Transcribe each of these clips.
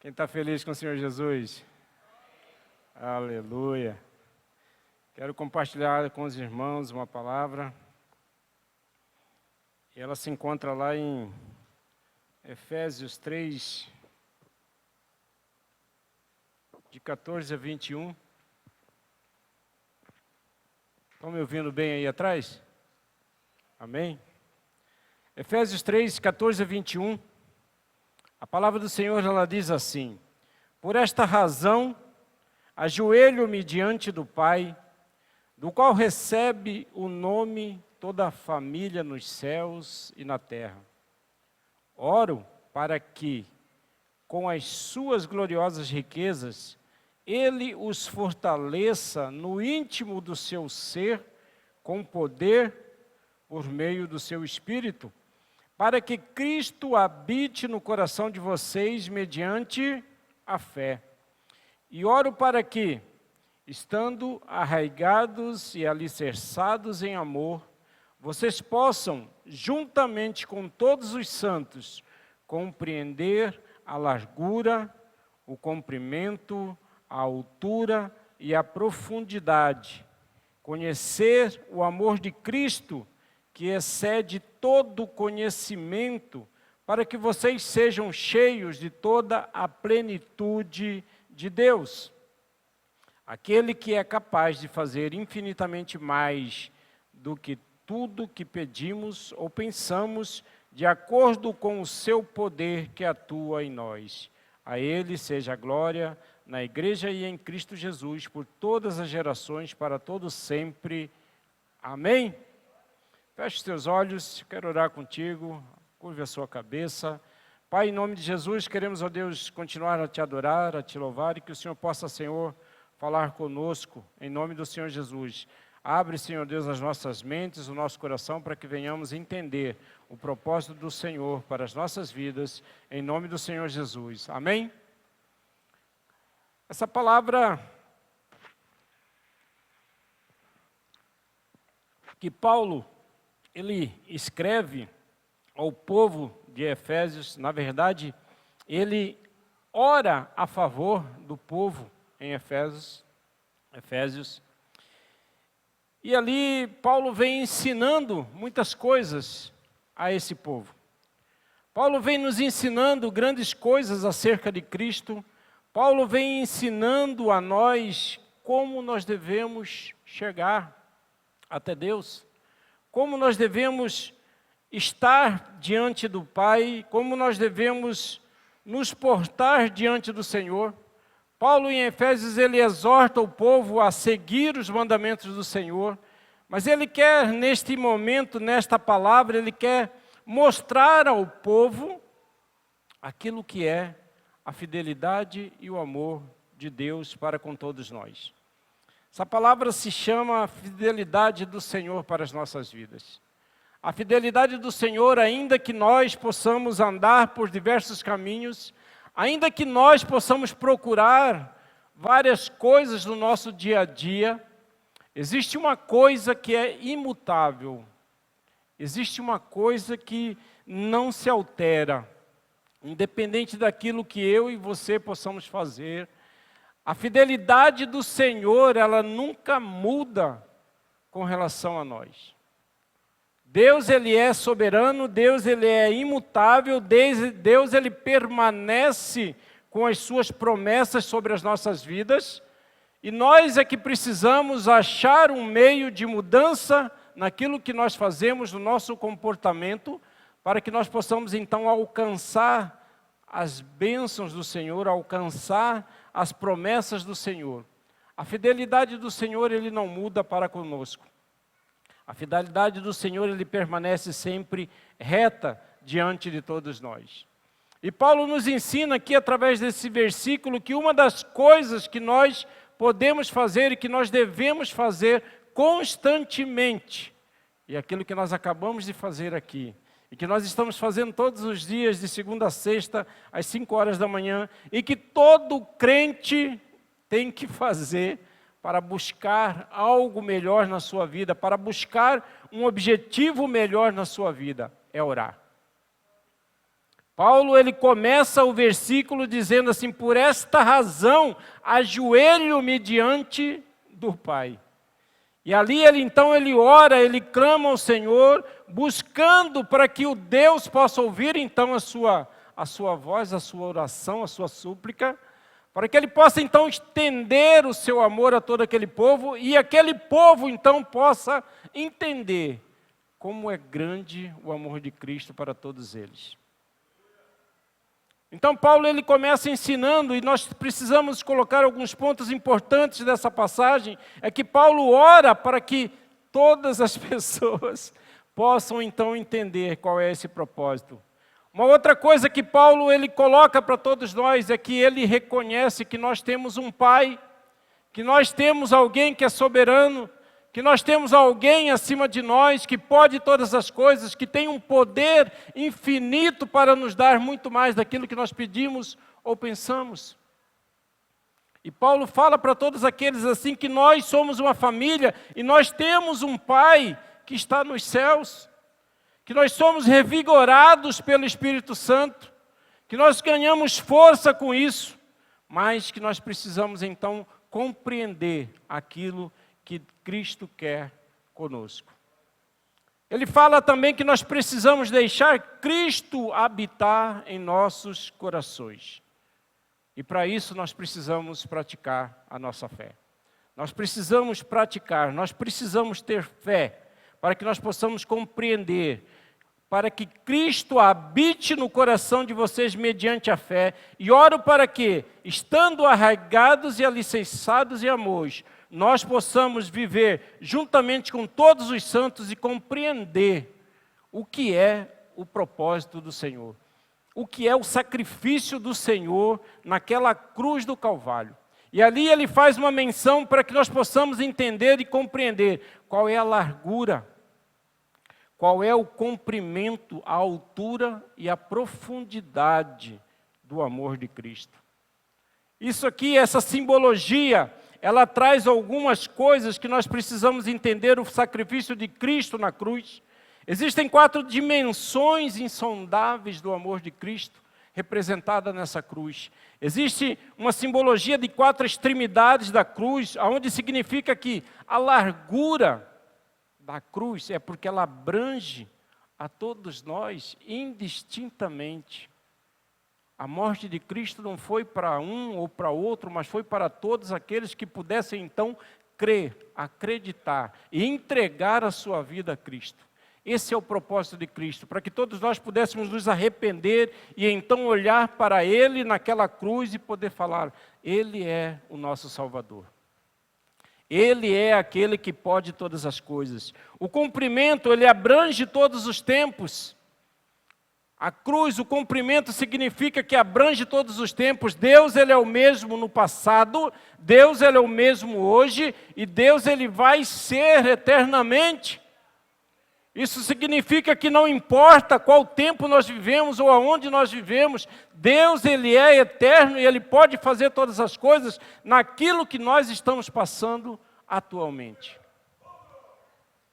Quem está feliz com o Senhor Jesus? Aleluia. Quero compartilhar com os irmãos uma palavra. E ela se encontra lá em Efésios 3, de 14 a 21. Estão me ouvindo bem aí atrás? Amém? Efésios 3, 14 a 21. A palavra do Senhor, ela diz assim: por esta razão, ajoelho-me diante do Pai, do qual recebe o nome toda a família nos céus e na terra. Oro para que, com as suas gloriosas riquezas, Ele os fortaleça no íntimo do seu ser, com poder, por meio do seu Espírito, para que Cristo habite no coração de vocês mediante a fé. E oro para que, estando arraigados e alicerçados em amor, vocês possam, juntamente com todos os santos, compreender a largura, o comprimento, a altura e a profundidade, conhecer o amor de Cristo, que excede todo conhecimento, para que vocês sejam cheios de toda a plenitude de Deus. Aquele que é capaz de fazer infinitamente mais do que tudo que pedimos ou pensamos, de acordo com o seu poder que atua em nós. A Ele seja a glória na Igreja e em Cristo Jesus, por todas as gerações, para todos sempre. Amém? Feche os teus olhos, quero orar contigo, curve a sua cabeça. Pai, em nome de Jesus, queremos, ó Deus, continuar a Te adorar, a Te louvar, e que o Senhor possa, Senhor, falar conosco, em nome do Senhor Jesus. Abre, Senhor Deus, as nossas mentes, o nosso coração, para que venhamos entender o propósito do Senhor para as nossas vidas, em nome do Senhor Jesus. Amém? Essa palavra que Paulo, ele escreve ao povo de Efésios, na verdade, ele ora a favor do povo em Efésios. E ali Paulo vem ensinando muitas coisas a esse povo. Paulo vem nos ensinando grandes coisas acerca de Cristo. Paulo vem ensinando a nós como nós devemos chegar até Deus, como nós devemos estar diante do Pai, como nós devemos nos portar diante do Senhor. Paulo, em Efésios, ele exorta o povo a seguir os mandamentos do Senhor, mas ele quer, neste momento, nesta palavra, ele quer mostrar ao povo aquilo que é a fidelidade e o amor de Deus para com todos nós. Essa palavra se chama fidelidade do Senhor para as nossas vidas. A fidelidade do Senhor, ainda que nós possamos andar por diversos caminhos, ainda que nós possamos procurar várias coisas no nosso dia a dia, existe uma coisa que é imutável, existe uma coisa que não se altera, independente daquilo que eu e você possamos fazer. A fidelidade do Senhor, ela nunca muda com relação a nós. Deus, ele é soberano, Deus, ele é imutável, Deus, ele permanece com as suas promessas sobre as nossas vidas, e nós é que precisamos achar um meio de mudança naquilo que nós fazemos, no nosso comportamento, para que nós possamos então alcançar as bênçãos do Senhor, alcançar as promessas do Senhor. A fidelidade do Senhor, ele não muda para conosco. A fidelidade do Senhor, ele permanece sempre reta diante de todos nós. E Paulo nos ensina aqui, através desse versículo, que uma das coisas que nós podemos fazer e que nós devemos fazer constantemente, e aquilo que nós acabamos de fazer aqui, e que nós estamos fazendo todos os dias, de segunda a sexta, às 5 horas da manhã, e que todo crente tem que fazer para buscar algo melhor na sua vida, para buscar um objetivo melhor na sua vida, é orar. Paulo, ele começa o versículo dizendo assim: por esta razão, ajoelho-me diante do Pai. E ali ele ora, ele clama ao Senhor, buscando para que o Deus possa ouvir então a sua voz, a sua oração, a sua súplica, para que ele possa então estender o seu amor a todo aquele povo, e aquele povo então possa entender como é grande o amor de Cristo para todos eles. Então Paulo, ele começa ensinando, e nós precisamos colocar alguns pontos importantes dessa passagem, é que Paulo ora para que todas as pessoas possam então entender qual é esse propósito. Uma outra coisa que Paulo, ele coloca para todos nós é que ele reconhece que nós temos um Pai, que nós temos alguém que é soberano, que nós temos alguém acima de nós, que pode todas as coisas, que tem um poder infinito para nos dar muito mais daquilo que nós pedimos ou pensamos. E Paulo fala para todos aqueles assim que nós somos uma família e nós temos um Pai que está nos céus, que nós somos revigorados pelo Espírito Santo, que nós ganhamos força com isso, mas que nós precisamos então compreender aquilo que Cristo quer conosco. Ele fala também que nós precisamos deixar Cristo habitar em nossos corações. E para isso nós precisamos praticar a nossa fé. Nós precisamos praticar, nós precisamos ter fé, para que nós possamos compreender, para que Cristo habite no coração de vocês mediante a fé. E oro para que, estando arraigados e alicerçados em amor, nós possamos viver juntamente com todos os santos e compreender o que é o propósito do Senhor, o que é o sacrifício do Senhor naquela cruz do Calvário. E ali ele faz uma menção para que nós possamos entender e compreender qual é a largura, qual é o comprimento, a altura e a profundidade do amor de Cristo. Isso aqui, essa simbologia, ela traz algumas coisas que nós precisamos entender o sacrifício de Cristo na cruz. Existem 4 dimensões insondáveis do amor de Cristo, representada nessa cruz. Existe uma simbologia de 4 extremidades da cruz, onde significa que a largura da cruz é porque ela abrange a todos nós indistintamente. A morte de Cristo não foi para um ou para outro, mas foi para todos aqueles que pudessem então crer, acreditar e entregar a sua vida a Cristo. Esse é o propósito de Cristo, para que todos nós pudéssemos nos arrepender e então olhar para Ele naquela cruz e poder falar: Ele é o nosso Salvador. Ele é aquele que pode todas as coisas. O comprimento, ele abrange todos os tempos. A cruz, o comprimento significa que abrange todos os tempos. Deus, ele é o mesmo no passado, Deus, ele é o mesmo hoje, e Deus, ele vai ser eternamente. Isso significa que não importa qual tempo nós vivemos ou aonde nós vivemos, Deus, ele é eterno e ele pode fazer todas as coisas naquilo que nós estamos passando atualmente.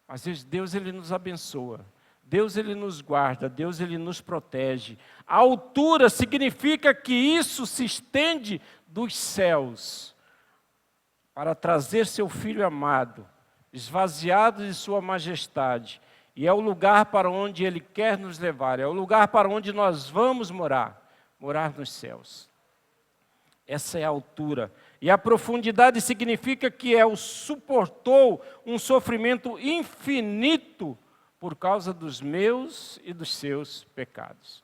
Às vezes Deus, ele nos abençoa. Deus, ele nos guarda, Deus, ele nos protege. A altura significa que isso se estende dos céus para trazer seu Filho amado, esvaziado de sua majestade. E é o lugar para onde ele quer nos levar, é o lugar para onde nós vamos morar nos céus. Essa é a altura. E a profundidade significa que suportou um sofrimento infinito por causa dos meus e dos seus pecados.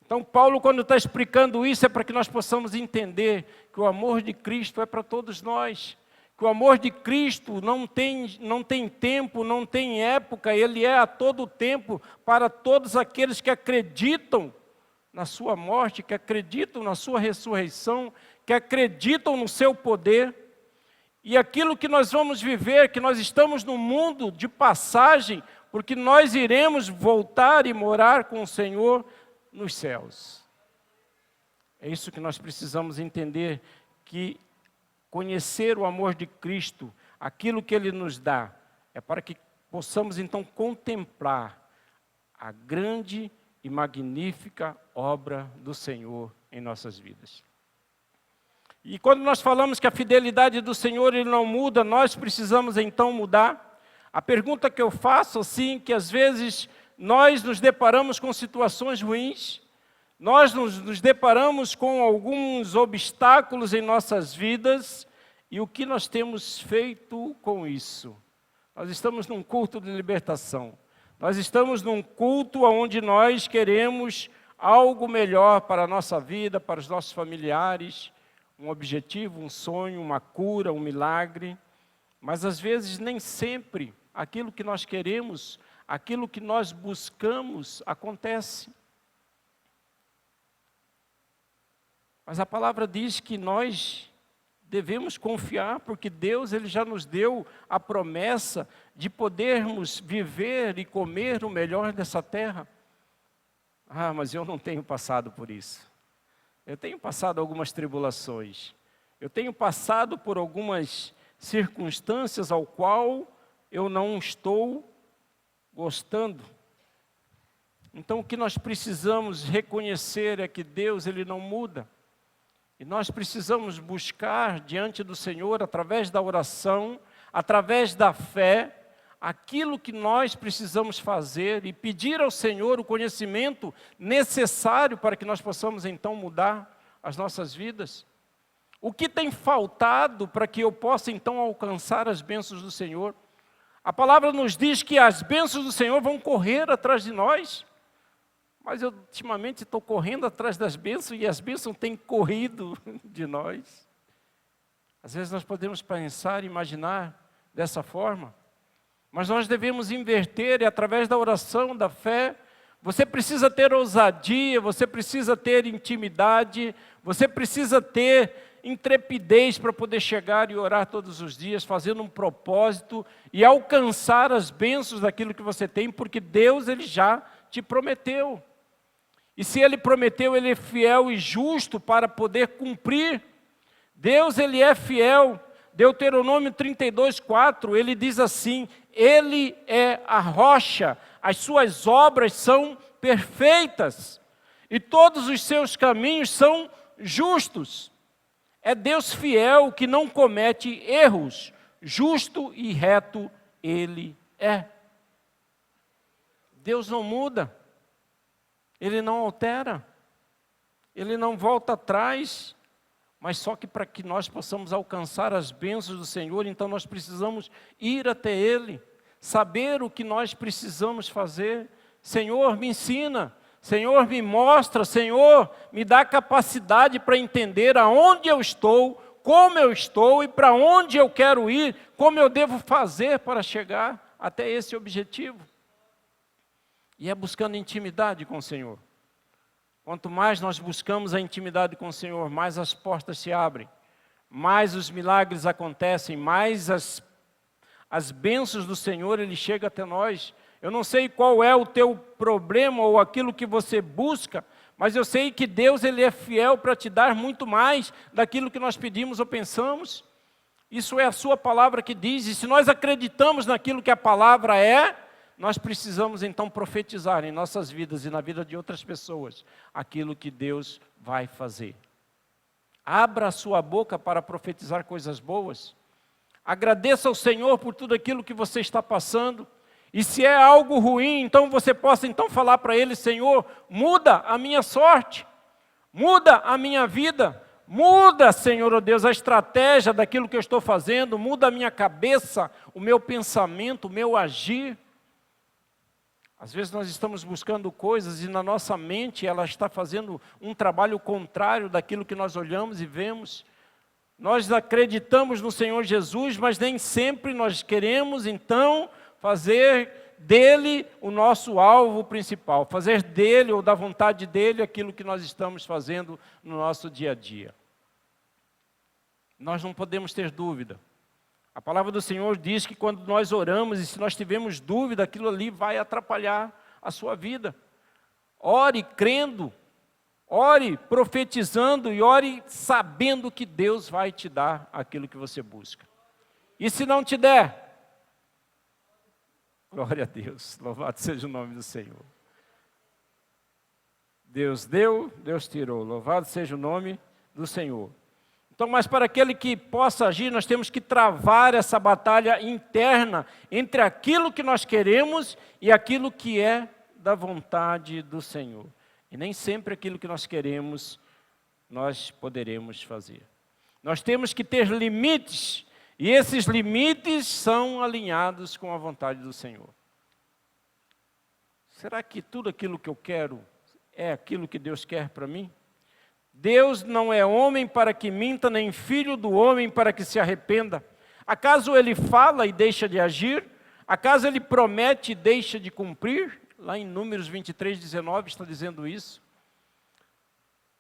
Então Paulo, quando está explicando isso, é para que nós possamos entender que o amor de Cristo é para todos nós. Que o amor de Cristo não tem tempo, não tem época, ele é a todo tempo para todos aqueles que acreditam na sua morte, que acreditam na sua ressurreição, que acreditam no seu poder. E aquilo que nós vamos viver, que nós estamos no mundo de passagem, porque nós iremos voltar e morar com o Senhor nos céus. É isso que nós precisamos entender, que conhecer o amor de Cristo, aquilo que Ele nos dá, é para que possamos então contemplar a grande e magnífica obra do Senhor em nossas vidas. E quando nós falamos que a fidelidade do Senhor ele não muda, nós precisamos então mudar. A pergunta que eu faço, assim, que às vezes nós nos deparamos com situações ruins, nós nos deparamos com alguns obstáculos em nossas vidas, e o que nós temos feito com isso? Nós estamos num culto de libertação. Nós estamos num culto onde nós queremos algo melhor para a nossa vida, para os nossos familiares, um objetivo, um sonho, uma cura, um milagre. Mas às vezes nem sempre aquilo que nós queremos, aquilo que nós buscamos acontece. Mas a palavra diz que nós devemos confiar, porque Deus ele já nos deu a promessa de podermos viver e comer o melhor dessa terra. Ah, mas eu não tenho passado por isso. Eu tenho passado algumas tribulações. Eu tenho passado por algumas circunstâncias ao qual eu não estou gostando. Então o que nós precisamos reconhecer é que Deus ele não muda. E nós precisamos buscar diante do Senhor, através da oração, através da fé, aquilo que nós precisamos fazer e pedir ao Senhor o conhecimento necessário para que nós possamos então mudar as nossas vidas. O que tem faltado para que eu possa então alcançar as bênçãos do Senhor? A palavra nos diz que as bênçãos do Senhor vão correr atrás de nós. Mas eu ultimamente estou correndo atrás das bênçãos e as bênçãos têm corrido de nós. Às vezes nós podemos pensar e imaginar dessa forma, mas nós devemos inverter e através da oração, da fé, você precisa ter ousadia, você precisa ter intimidade, você precisa ter intrepidez para poder chegar e orar todos os dias, fazendo um propósito e alcançar as bênçãos daquilo que você tem, porque Deus ele já te prometeu. E se Ele prometeu, Ele é fiel e justo para poder cumprir. Deus, Ele é fiel. Deuteronômio 32:4, Ele diz assim, Ele é a rocha, as suas obras são perfeitas, e todos os seus caminhos são justos. É Deus fiel que não comete erros, justo e reto Ele é. Deus não muda. Ele não altera, Ele não volta atrás, mas só que para que nós possamos alcançar as bênçãos do Senhor, então nós precisamos ir até Ele, saber o que nós precisamos fazer. Senhor, me ensina, Senhor, me mostra, Senhor, me dá capacidade para entender aonde eu estou, como eu estou e para onde eu quero ir, como eu devo fazer para chegar até esse objetivo. E é buscando intimidade com o Senhor. Quanto mais nós buscamos a intimidade com o Senhor, mais as portas se abrem, mais os milagres acontecem, mais as bênçãos do Senhor, Ele chega até nós. Eu não sei qual é o teu problema ou aquilo que você busca, mas eu sei que Deus Ele é fiel para te dar muito mais daquilo que nós pedimos ou pensamos. Isso é a sua palavra que diz, e se nós acreditamos naquilo que a palavra é, nós precisamos então profetizar em nossas vidas e na vida de outras pessoas aquilo que Deus vai fazer. Abra a sua boca para profetizar coisas boas. Agradeça ao Senhor por tudo aquilo que você está passando. E se é algo ruim, então você possa então falar para Ele, Senhor, muda a minha sorte, muda a minha vida, muda, Senhor, oh Deus, a estratégia daquilo que eu estou fazendo, muda a minha cabeça, o meu pensamento, o meu agir. Às vezes nós estamos buscando coisas e na nossa mente ela está fazendo um trabalho contrário daquilo que nós olhamos e vemos. Nós acreditamos no Senhor Jesus, mas nem sempre nós queremos então fazer dele o nosso alvo principal, fazer dele ou da vontade dele aquilo que nós estamos fazendo no nosso dia a dia. Nós não podemos ter dúvida. A palavra do Senhor diz que quando nós oramos e se nós tivermos dúvida, aquilo ali vai atrapalhar a sua vida. Ore crendo, ore profetizando e ore sabendo que Deus vai te dar aquilo que você busca. E se não te der, glória a Deus, louvado seja o nome do Senhor. Deus deu, Deus tirou. Louvado seja o nome do Senhor. Então, mas para aquele que possa agir, nós temos que travar essa batalha interna entre aquilo que nós queremos e aquilo que é da vontade do Senhor. E nem sempre aquilo que nós queremos, nós poderemos fazer. Nós temos que ter limites, e esses limites são alinhados com a vontade do Senhor. Será que tudo aquilo que eu quero é aquilo que Deus quer para mim? Deus não é homem para que minta, nem filho do homem para que se arrependa. Acaso ele fala e deixa de agir? Acaso ele promete e deixa de cumprir? Lá em Números 23, 19 está dizendo isso.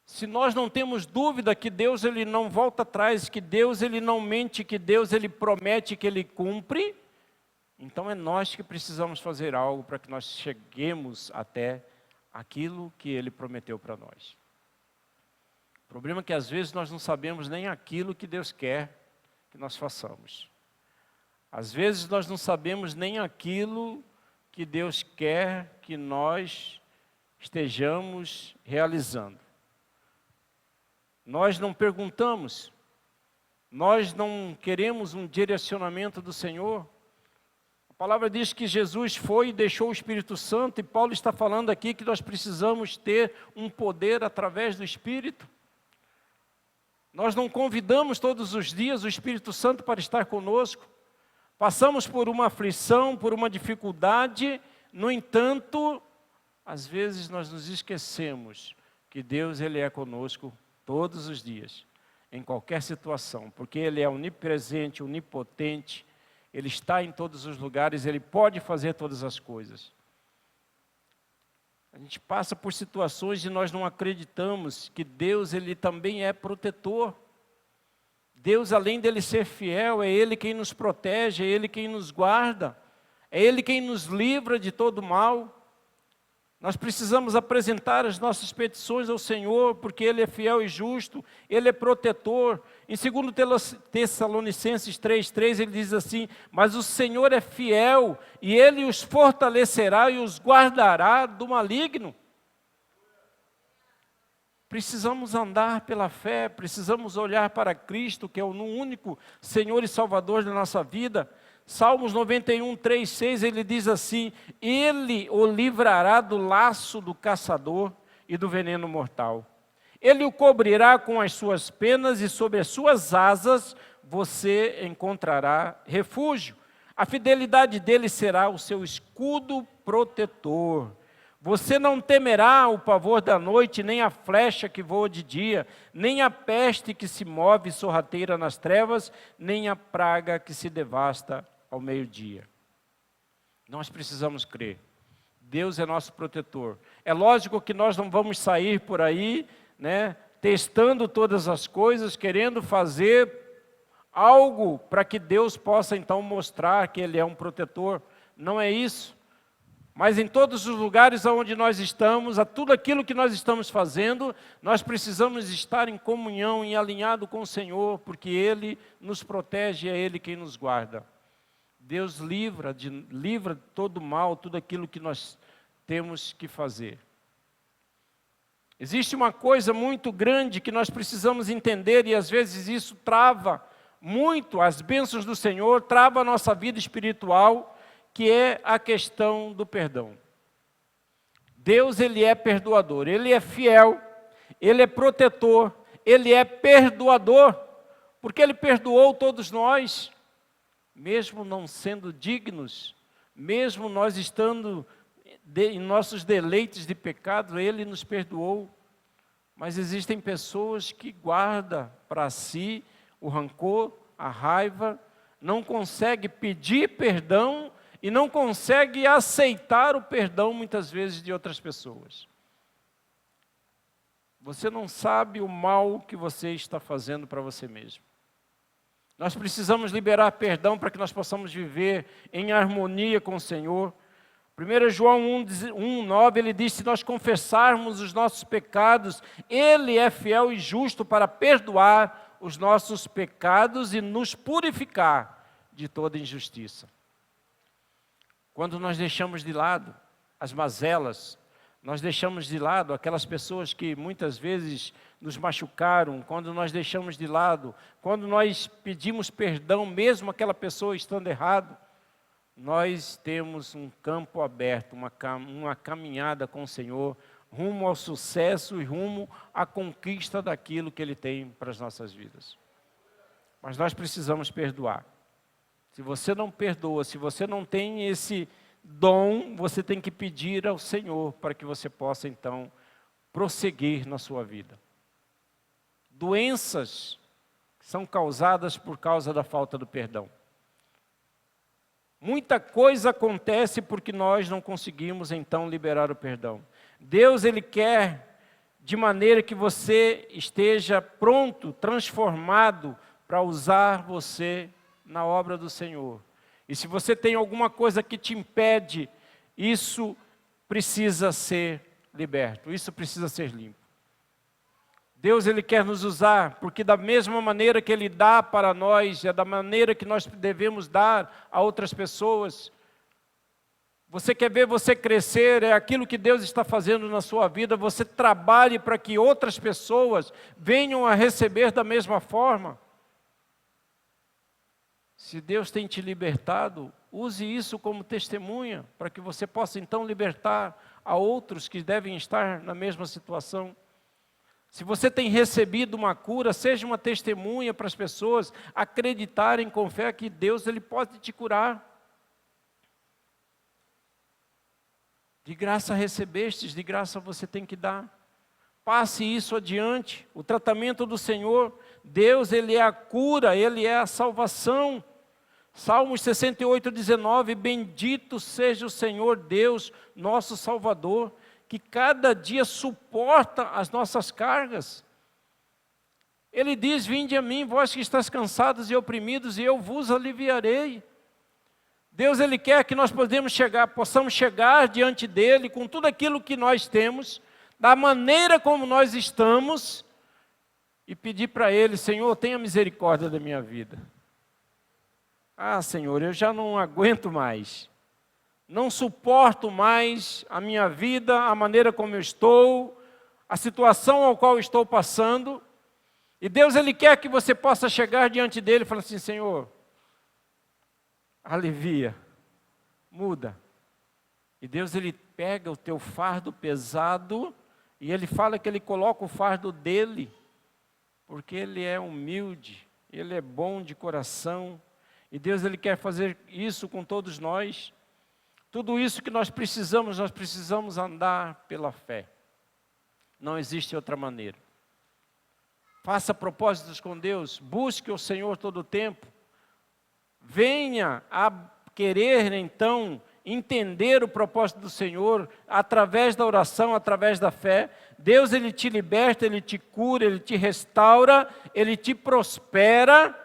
Se nós não temos dúvida que Deus ele não volta atrás, que Deus ele não mente, que Deus ele promete, que ele cumpre, então é nós que precisamos fazer algo para que nós cheguemos até aquilo que ele prometeu para nós. O problema é que às vezes nós não sabemos nem aquilo que Deus quer que nós façamos. Às vezes nós não sabemos nem aquilo que Deus quer que nós estejamos realizando. Nós não perguntamos, nós não queremos um direcionamento do Senhor. A palavra diz que Jesus foi e deixou o Espírito Santo, e Paulo está falando aqui que nós precisamos ter um poder através do Espírito. Nós não convidamos todos os dias o Espírito Santo para estar conosco. Passamos por uma aflição, por uma dificuldade, no entanto, às vezes nós nos esquecemos que Deus ele é conosco todos os dias, em qualquer situação, porque Ele é onipresente, onipotente, Ele está em todos os lugares, Ele pode fazer todas as coisas. A gente passa por situações e nós não acreditamos que Deus ele também é protetor. Deus, além dele ser fiel, é Ele quem nos protege, é Ele quem nos guarda, é Ele quem nos livra de todo mal. Nós precisamos apresentar as nossas petições ao Senhor, porque Ele é fiel e justo, Ele é protetor. Em 2 Tessalonicenses 3,3 ele diz assim: mas o Senhor é fiel, e Ele os fortalecerá e os guardará do maligno. Precisamos andar pela fé, precisamos olhar para Cristo, que é o único Senhor e Salvador da nossa vida. Salmos 91, 3, 6, ele diz assim: Ele o livrará do laço do caçador e do veneno mortal. Ele o cobrirá com as suas penas e sobre as suas asas você encontrará refúgio. A fidelidade dele será o seu escudo protetor. Você não temerá o pavor da noite, nem a flecha que voa de dia, nem a peste que se move sorrateira nas trevas, nem a praga que se devasta ao meio-dia. Nós precisamos crer. Deus é nosso protetor. É lógico que nós não vamos sair por aí, testando todas as coisas, querendo fazer algo para que Deus possa então mostrar que Ele é um protetor. Não é isso. Mas em todos os lugares onde nós estamos, a tudo aquilo que nós estamos fazendo, nós precisamos estar em comunhão, em alinhado com o Senhor, porque Ele nos protege e é Ele quem nos guarda. Deus livra de todo mal, tudo aquilo que nós temos que fazer. Existe uma coisa muito grande que nós precisamos entender, e às vezes isso trava muito as bênçãos do Senhor, trava a nossa vida espiritual, que é a questão do perdão. Deus, Ele é perdoador, Ele é fiel, Ele é protetor, Ele é perdoador, porque Ele perdoou todos nós, mesmo não sendo dignos, mesmo nós estando em nossos deleites de pecado, Ele nos perdoou. Mas existem pessoas que guardam para si o rancor, a raiva, não conseguem pedir perdão, e não consegue aceitar o perdão, muitas vezes, de outras pessoas. Você não sabe o mal que você está fazendo para você mesmo. Nós precisamos liberar perdão para que nós possamos viver em harmonia com o Senhor. 1 João 1,9, ele diz: se nós confessarmos os nossos pecados, Ele é fiel e justo para perdoar os nossos pecados e nos purificar de toda injustiça. Quando nós deixamos de lado as mazelas, Nós deixamos de lado aquelas pessoas que muitas vezes nos machucaram, quando nós deixamos de lado, quando nós pedimos perdão, mesmo aquela pessoa estando errado, nós temos um campo aberto, uma caminhada com o Senhor, rumo ao sucesso e rumo à conquista daquilo que Ele tem para as nossas vidas. Mas nós precisamos perdoar. Se você não perdoa, se você não tem esse dom, você tem que pedir ao Senhor para que você possa então prosseguir na sua vida. Doenças são causadas por causa da falta do perdão. Muita coisa acontece porque nós não conseguimos então liberar o perdão. Deus, Ele quer de maneira que você esteja pronto, transformado para usar você na obra do Senhor. E se você tem alguma coisa que te impede, isso precisa ser liberto, isso precisa ser limpo. Deus, Ele quer nos usar, porque da mesma maneira que Ele dá para nós, é da maneira que nós devemos dar a outras pessoas. Você quer ver você crescer, é aquilo que Deus está fazendo na sua vida, você trabalhe para que outras pessoas venham a receber da mesma forma. Se Deus tem te libertado, use isso como testemunha, para que você possa então libertar a outros que devem estar na mesma situação. Se você tem recebido uma cura, seja uma testemunha para as pessoas acreditarem com fé que Deus, Ele pode te curar. De graça recebestes, de graça você tem que dar. Passe isso adiante. O tratamento do Senhor, Deus, Ele é a cura, Ele é a salvação. Salmos 68:19, bendito seja o Senhor Deus, nosso Salvador, que cada dia suporta as nossas cargas. Ele diz, vinde a mim, vós que estáis cansados e oprimidos, e eu vos aliviarei. Deus, Ele quer que nós possamos chegar diante dEle com tudo aquilo que nós temos, da maneira como nós estamos, e pedir para Ele, Senhor, tenha misericórdia da minha vida. Ah, Senhor, eu já não aguento mais, não suporto mais a minha vida, a maneira como eu estou, a situação ao qual estou passando. E Deus, Ele quer que você possa chegar diante dEle e falar assim, Senhor, alivia, muda. E Deus, Ele pega o teu fardo pesado e Ele fala que Ele coloca o fardo dEle, porque Ele é humilde, Ele é bom de coração. E Deus, Ele quer fazer isso com todos nós. Tudo isso que nós precisamos andar pela fé. Não existe outra maneira. Faça propósitos com Deus, busque o Senhor todo o tempo. Venha a querer, então, entender o propósito do Senhor através da oração, através da fé. Deus, Ele te liberta, Ele te cura, Ele te restaura, Ele te prospera,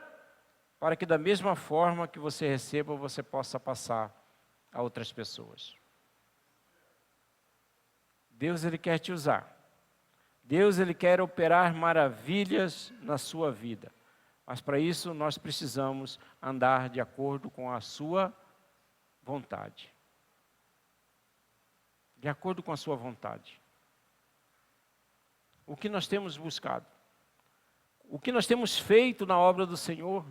para que da mesma forma que você receba, você possa passar a outras pessoas. Deus, Ele quer te usar. Deus, Ele quer operar maravilhas na sua vida. Mas para isso nós precisamos andar de acordo com a sua vontade. De acordo com a sua vontade. O que nós temos buscado? O que nós temos feito na obra do Senhor?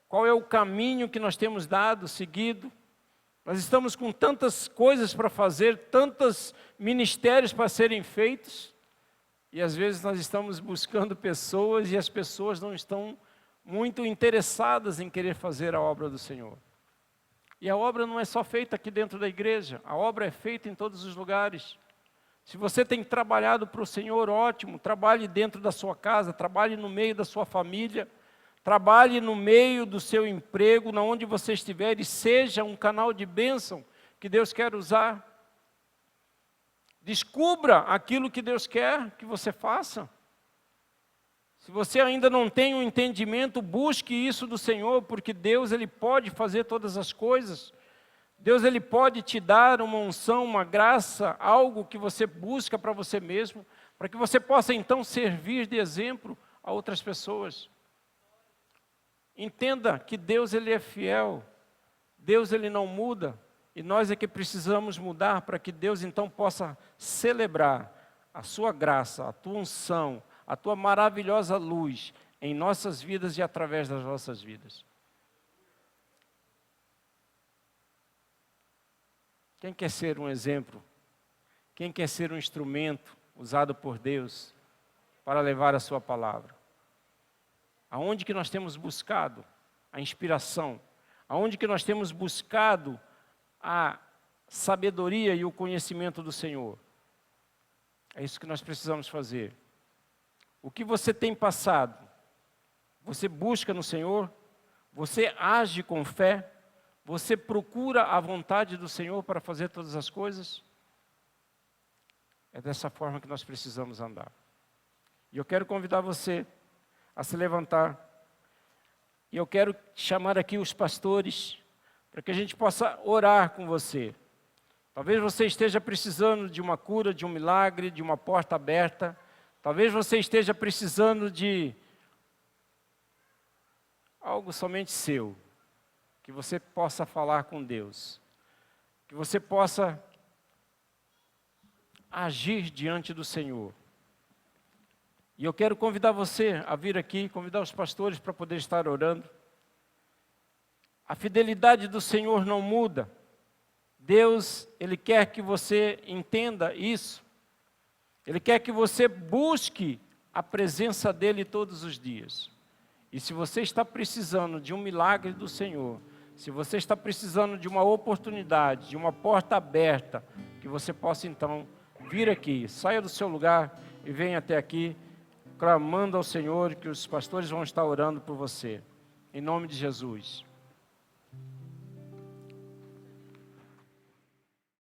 Qual é o caminho que nós temos dado, seguido? Nós estamos com tantas coisas para fazer, tantos ministérios para serem feitos, e às vezes nós estamos buscando pessoas e as pessoas não estão muito interessadas em querer fazer a obra do Senhor. E a obra não é só feita aqui dentro da igreja, a obra é feita em todos os lugares. Se você tem trabalhado para o Senhor, ótimo, trabalhe dentro da sua casa, trabalhe no meio da sua família, trabalhe no meio do seu emprego, na onde você estiver, e seja um canal de bênção que Deus quer usar. Descubra aquilo que Deus quer que você faça. Se você ainda não tem um entendimento, busque isso do Senhor, porque Deus, Ele pode fazer todas as coisas. Deus, Ele pode te dar uma unção, uma graça, algo que você busca para você mesmo, para que você possa então servir de exemplo a outras pessoas. Entenda que Deus, Ele é fiel, Deus, Ele não muda, E nós é que precisamos mudar para que Deus então possa celebrar a sua graça, a tua unção, a tua maravilhosa luz em nossas vidas e através das nossas vidas. Quem quer ser um exemplo? Quem quer ser um instrumento usado por Deus para levar a sua palavra? Aonde que nós temos buscado a inspiração? Aonde que nós temos buscado a sabedoria e o conhecimento do Senhor? É isso que nós precisamos fazer. O que você tem passado? Você busca no Senhor? Você age com fé? Você procura a vontade do Senhor para fazer todas as coisas? É dessa forma que nós precisamos andar. E eu quero convidar você a se levantar. E eu quero chamar aqui os pastores para que a gente possa orar com você. Talvez você esteja precisando de uma cura, de um milagre, de uma porta aberta. Talvez você esteja precisando de algo somente seu. Que você possa falar com Deus. Que você possa agir diante do Senhor. E eu quero convidar você a vir aqui, convidar os pastores para poder estar orando. A fidelidade do Senhor não muda. Deus, Ele quer que você entenda isso. Ele quer que você busque a presença dEle todos os dias. E se você está precisando de um milagre do Senhor, se você está precisando de uma oportunidade, de uma porta aberta, que você possa então vir aqui, saia do seu lugar e venha até aqui, clamando ao Senhor, que os pastores vão estar orando por você. Em nome de Jesus.